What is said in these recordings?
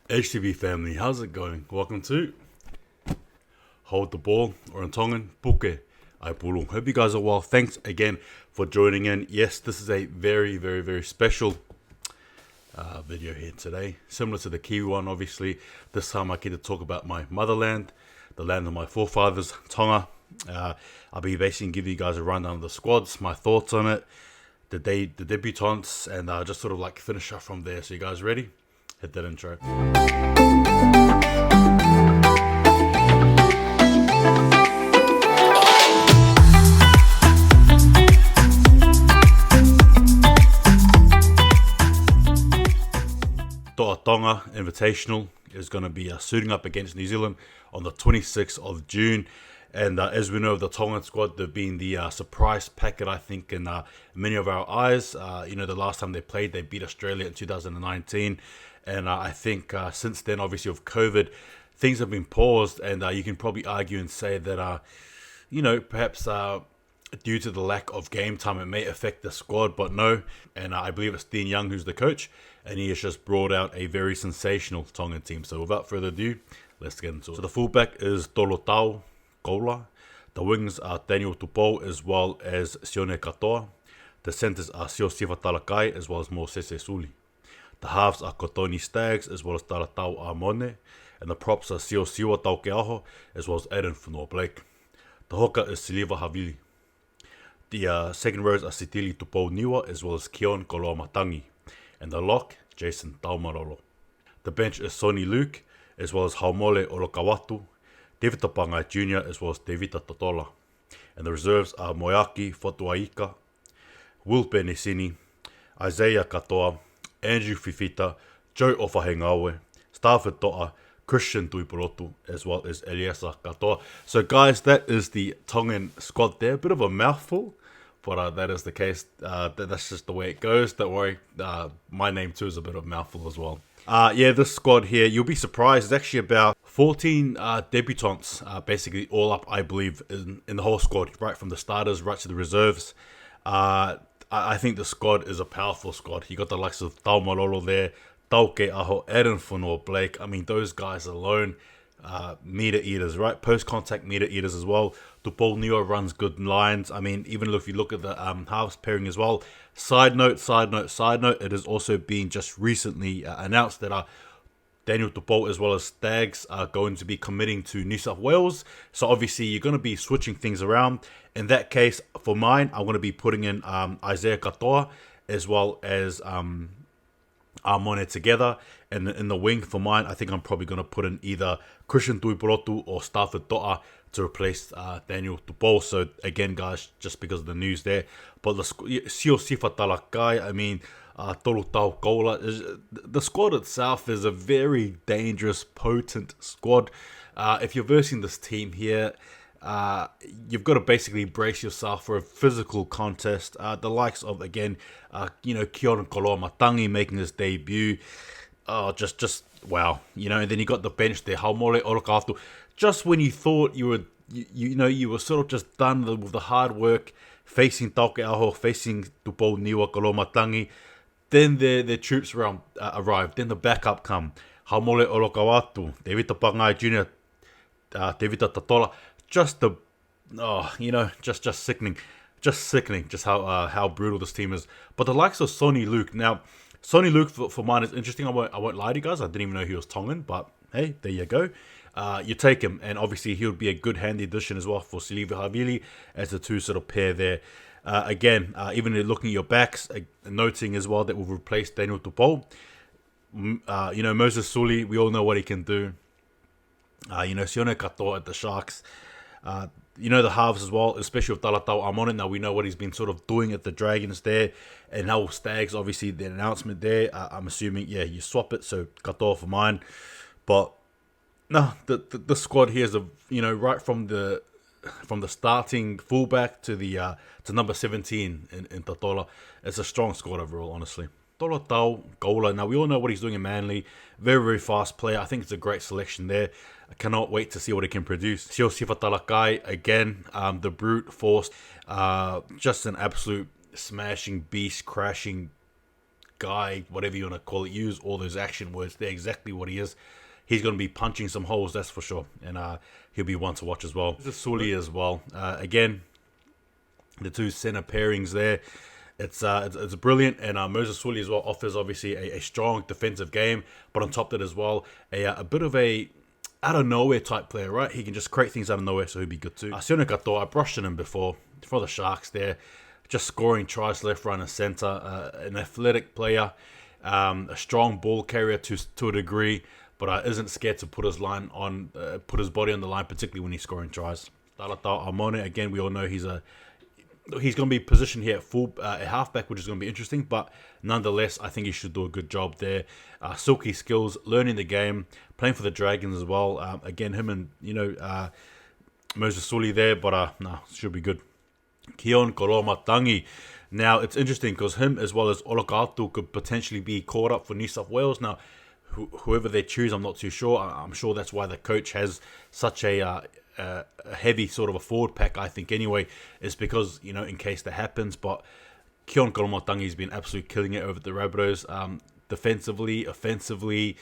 HTB family, how's it going? Welcome to Hold the Ball, or in Tongan, Puke ai Pulu. Hope you guys are well. Thanks again for joining in. Yes, this is a very special video here today. Similar to the Kiwi one, obviously. This time I get to talk about my motherland, the land of my forefathers, Tonga. I'll be basically giving you guys a rundown of the squads, my thoughts on it, the debutants, and just sort of like finish up from there. So you guys ready? Hit that intro. Tonga Invitational is going to be suiting up against New Zealand on the 26th of June. And as we know, the Tongan squad, they've been the surprise packet, I think, in many of our eyes. The last time they played, they beat Australia in 2019. And I think since then, obviously, with COVID, things have been paused. And you can probably argue and say that, perhaps due to the lack of game time, it may affect the squad. But no, and I believe it's Dean Young who's the coach. And he has just brought out a very sensational Tongan team. So without further ado, let's get into it. So the fullback is Tolotau Koula. The wings are Daniel Tupou as well as Sione Katoa. The centres are Sio Sifa Talakai as well as Mosese Suli. The halves are Kotoni Stags as well as Taratau Amone. And the props are Sio Siwa Taukeaho as well as Aaron Funua Blake. The hooker is Siliva Havili. The second rows are Sitili Tupou Niwa as well as Kion Koloa Matangi. And the lock, Jason Taumarolo. The bench is Sonny Luke, as well as Haumole Olokawatu, David Tapangai Jr., as well as Devita Totola. And the reserves are Moyaki Fotuaika, Will Benesini, Isaiah Katoa, Andrew Fifita, Joe Ofahengawe, Stafford Toa, Christian Tuiporotu, as well as Eliasa Katoa. So guys, that is the Tongan squad there. A bit of a mouthful. But that is the case. That's just the way it goes. Don't worry. My name too is a bit of a mouthful as well. This squad here, you'll be surprised. It's actually about 14 debutants, basically all up, I believe, in the whole squad, right from the starters right to the reserves. I think the squad is a powerful squad. You got the likes of Taumalolo there, Tauke Aho, Aaron Funua Blake. I mean, those guys alone, meter eaters, right? Post-contact meter eaters as well. Tupou Niwa runs good lines. I mean, even if you look at the halves pairing as well. Side note, it has also been just recently announced that Daniel Tupou as well as Stags are going to be committing to New South Wales. So obviously you're going to be switching things around. In that case, for mine, I'm going to be putting in Isaiah Katoa as well as Amone together. And in the wing for mine, I think I'm probably going to put in either Christian Tuiporotu or Stafford Toa to replace Daniel Tupou. So again, guys, just because of the news there. But the Sio Sifa Talakai, I mean, Tolotau Koula, the squad itself is a very dangerous, potent squad. If you're versing this team here, you've got to basically brace yourself for a physical contest. The likes of, again, Kion Koloa Matangi making his debut. Just wow, and then you got the bench there, Haumole Olokawatu. Just when you thought you were sort of just done with the hard work, facing Tauke Aho, facing Tupou Niwa Koloa Matangi, then the troops arrived. Then the backup come, Haumole Olokawatu, David Tapangai Jr., Devita Totola. Just sickening, just how brutal this team is. But the likes of Sonny Luke now. Sonny Luke for mine is interesting. I won't lie to you guys. I didn't even know he was Tongan, but hey, there you go. You take him, and obviously he would be a good handy addition as well for Siliva Havili as the two sort of pair there. Even looking at your backs, noting as well that we'll replace Daniel Tupou. Moses Suli, we all know what he can do. Sione Katoa at the Sharks. The halves as well, especially with Taratau Amone. Now we know what he's been sort of doing at the Dragons there. And now Stags, obviously the announcement there. I'm assuming, you swap it. So Katoa for mine. But no, the squad here is right from the starting fullback to the to number 17 in Totola. It's a strong squad overall, honestly. Tolotau Koula. Now we all know what he's doing in Manly. Very fast player. I think it's a great selection there. I cannot wait to see what he can produce. Sio Sifa Talakai, again, the brute force. Just an absolute smashing beast, crashing guy, whatever you want to call it, use all those action words. They're exactly what he is. He's going to be punching some holes, that's for sure. And he'll be one to watch as well. There's Sully as well. Again, the two center pairings there. It's brilliant, and Moses Sully as well offers obviously a strong defensive game, but on top of that as well, a bit of a out of nowhere type player, right? He can just create things out of nowhere, so he'd be good too. Sione Katoa, I brushed on him before for the Sharks there, just scoring tries left, right, and center. An athletic player, a strong ball carrier to a degree, but isn't scared to put his body on the line, particularly when he's scoring tries. Talata Amone, again, we all know he's going to be positioned here at halfback, which is going to be interesting. But nonetheless, I think he should do a good job there. Silky skills, learning the game, playing for the Dragons as well. Again, him and Moses Sully there, but should be good. Keon Kolomatangi. Now it's interesting because him as well as Olokatu could potentially be caught up for New South Wales. Now, whoever they choose, I'm not too sure. I'm sure that's why the coach has such a heavy sort of a forward pack, I think, anyway, is because, in case that happens. But Keon Kolomatangi's been absolutely killing it over the Rabbitohs, defensively, offensively,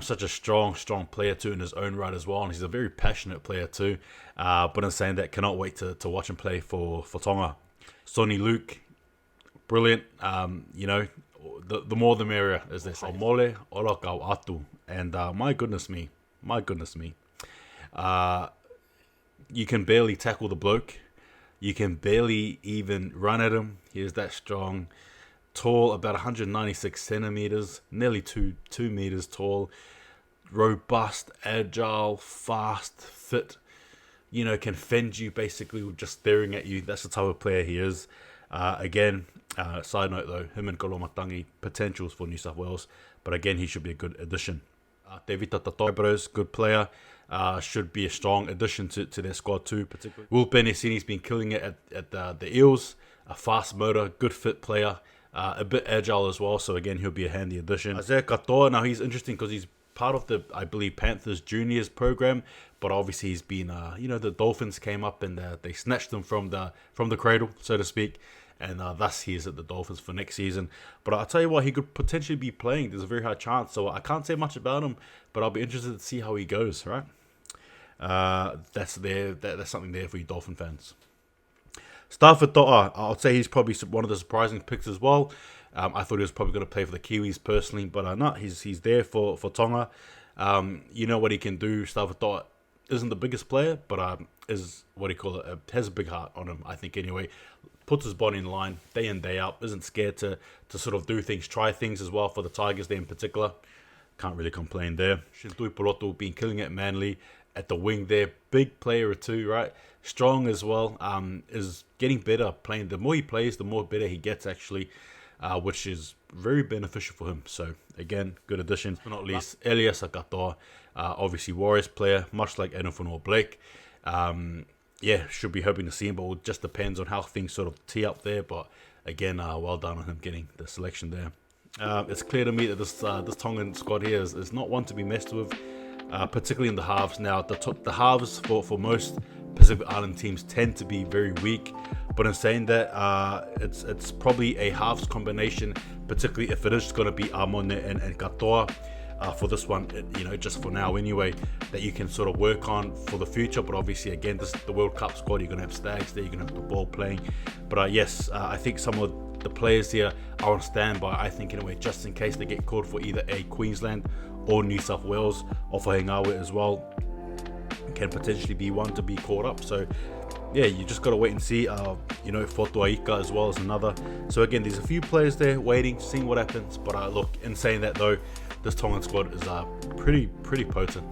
such a strong player too in his own right as well, and he's a very passionate player too, but in saying that, cannot wait to watch him play for Tonga. Sonny Luke, brilliant, the more the merrier, as they say. Mole Olakau Atu, and my goodness me, you can barely tackle the bloke. You can barely even run at him. He is that strong. Tall, about 196 centimeters, nearly 2 meters tall. Robust, agile, fast, fit. Can fend you basically with just staring at you. That's the type of player he is. Again, side note though, him and Kolomatangi, potentials for New South Wales. But again, he should be a good addition. Tevita Tatobros, good player. Should be a strong addition to their squad too, particularly. Will Benesini's been killing it at the Eels. A fast motor, good fit player. A bit agile as well, so again, he'll be a handy addition. Isaiah Katoa, now he's interesting because he's part of the, I believe, Panthers Juniors program, but obviously he's been, the Dolphins came up and they snatched him from the cradle, so to speak, and thus he is at the Dolphins for next season. But I'll tell you what, he could potentially be playing. There's a very high chance, so I can't say much about him, but I'll be interested to see how he goes, right? That's something there for you Dolphin fans. Stafford To'a, I'll say he's probably one of the surprising picks as well. I thought he was probably going to play for the Kiwis personally, but not. He's there for Tonga. You know what he can do. Stafford To'a isn't the biggest player, but is what do you call it? Has a big heart on him, I think. Anyway, puts his body in line day in day out. Isn't scared to sort of do things, try things as well for the Tigers there in particular. Can't really complain there. Shintui Poloto been killing it Manly at the wing there. Big player too, right? Strong as well. Is getting better playing. The more he plays, the more better he gets actually, which is very beneficial for him. So again, good addition. But not least, Elias Katoa, obviously Warriors player, much like Enofanor Blake. Should be hoping to see him, but it just depends on how things sort of tee up there. But again, well done on him getting the selection there. It's clear to me that this Tongan squad here is not one to be messed with, particularly in the halves. Now, the halves for most Pacific Island teams tend to be very weak, but in saying that, it's probably a halves combination, particularly if it is going to be Amone and Katoa for this one, just for now anyway, that you can sort of work on for the future. But obviously, again, this is the World Cup squad. You're going to have Stags there, you're going to have the ball playing. But yes, I think some of the players here are on standby, I think, anyway, just in case they get called for either a Queensland or New South Wales, or for Hengawe as well. Can potentially be one to be caught up. So yeah, you just got to wait and see. Fotuaika as well as another. So again, there's a few players there waiting, seeing what happens. But look, in saying that though, this Tongan squad is pretty potent.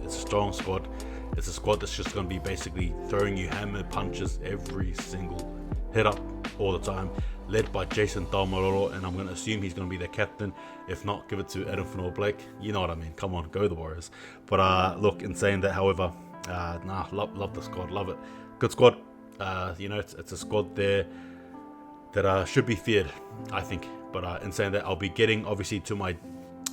It's a strong squad. It's a squad that's just going to be basically throwing you hammer punches every single hit up all the time, led by Jason Taumaroro, and I'm going to assume he's going to be their captain. If not, give it to Adam Fanor Blake. You know what I mean. Come on, go the Warriors. But look, in saying that, however, love the squad, love it. Good squad. It's a squad there that should be feared, I think. But in saying that, I'll be getting obviously to my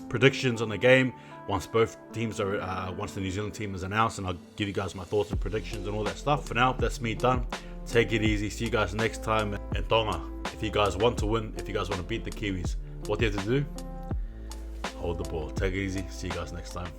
predictions on the game once both teams are once the New Zealand team is announced, and I'll give you guys my thoughts and predictions and all that stuff. For now, that's me done. Take it easy. See you guys next time. And Tonga, if you guys want to win, if you guys want to beat the Kiwis, What do you have to do? Hold the ball. Take it easy. See you guys next time.